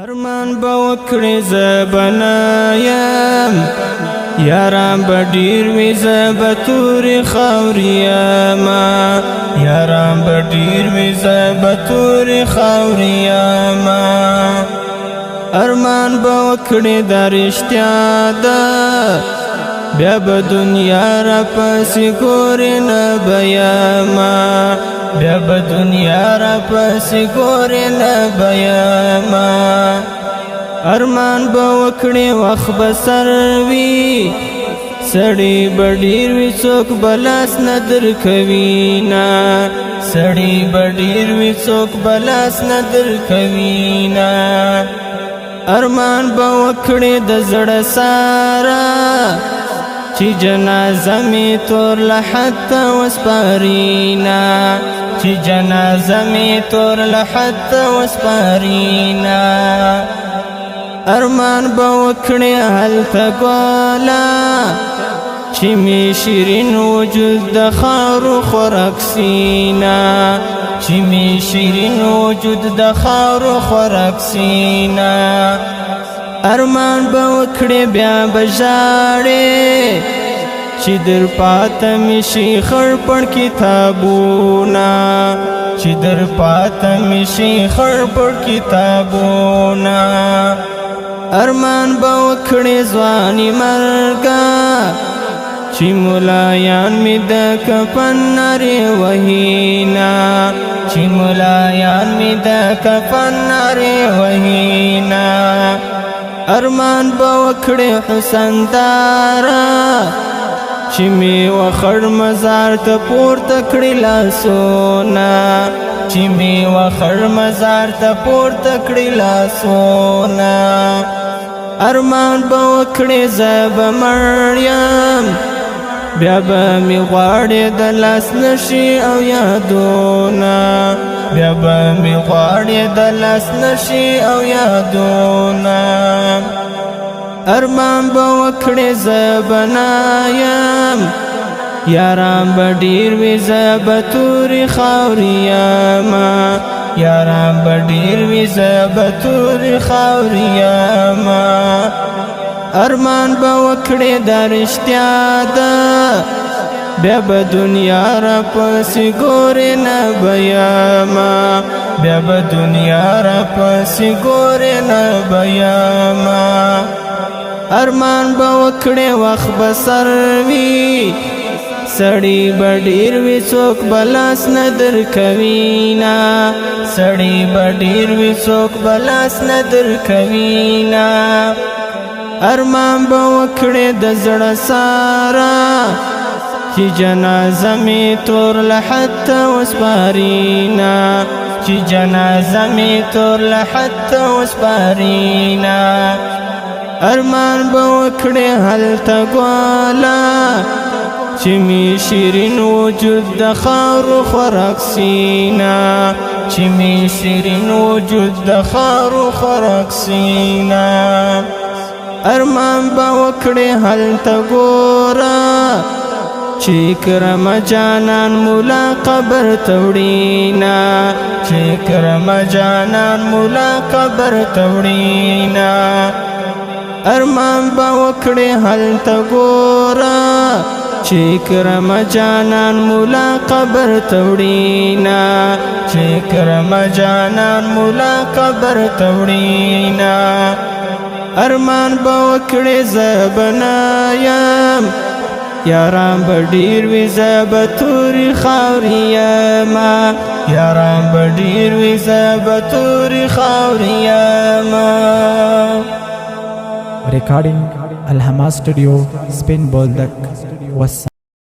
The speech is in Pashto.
ارمان بوکړې زبنایم یاران بډیر وی زبتوري خاوريما یاران بډیر وی زبتوري خاوريما ارمان بوکړې درشتیا ده بیا به دنیا را پسې ګورې نه بیاما بیا به دنیا را پسې ګورې نه بیاما ارمان به وکړې وخت به سر وي سړی به ډېر وي څوک به لاس نه درکوي نه سړی به ډېر وي څوک به لاس نه درکوي نه ارمان به وکړې د زړه ساره چې جنازه می تور لحد وسپارینا چې جنازه می تور لحد وسپارینا ارمان به وکړې هلته ګوالا چې می شیرین وجود د خاورو خوراک سینا چې می شیرین وجود د خاورو خوراک سینا ارمان به وکړې بیا به ژاړې چې در پاته مې شي خړ پړ کتابونه چې در پاته مې شي خړ پړ کتابونه ارمان به وکړې ځواني مرګه چې ملایان مې د کفن نارې وهینا چې ملایان مې د کفن نارې وهینا ارمان به وکړې حسن دارا چې می وخړ مزار ته پورته کړې لاسونه چې می وخړ مزار ته پورته کړې لاسونه ارمان به وکړې زب مریم بیا به می غواړې د لاس نشي او یادونه بیا به می غواړې د لاس نشي او یادونه ارمان به وکړې زبنایم یاران به ډېر وي زبتوري خاوريما یاران به ډېر وي زبتوري خاوريما ارمان به وکړې درشتیا ده بیا به دنیا را پسې ګورې نه بیاما بیا به دنیا را پسې ګورې نه بیاما ارمان به وکړې وخت به سر وي سړی به ډېر وي څوک به لاس نه درکوي نه سړی به ډېر وي څوک به لاس نه درکوي نه ارمان به وکړې د زړه ساره چې جنازه می تور لحد وسپارینا چې جنازه می تور لحد وسپارینا ارمان به وکړې هلته ګوالا چې می شیرین وجود د خاورو خوراک سینا چې می شیرین وجود د خاورو خوراک سینا ارمان به وکړې هلته ګورا چې کرم جانان مولا قبر توړینا چې کرم جانان مولا قبر توړینا ارمان به وکړې هلته ګورا چې کرم جانان مولا قبر توړینا چې کرم جانان مولا قبر توړینا ارمان به وکړې زبنایم یاران به ډېر وي زبتوري خاوريما یاران به ډېر وي زبتوري خاوريما Recording Alhama Studio, Spin Boldak.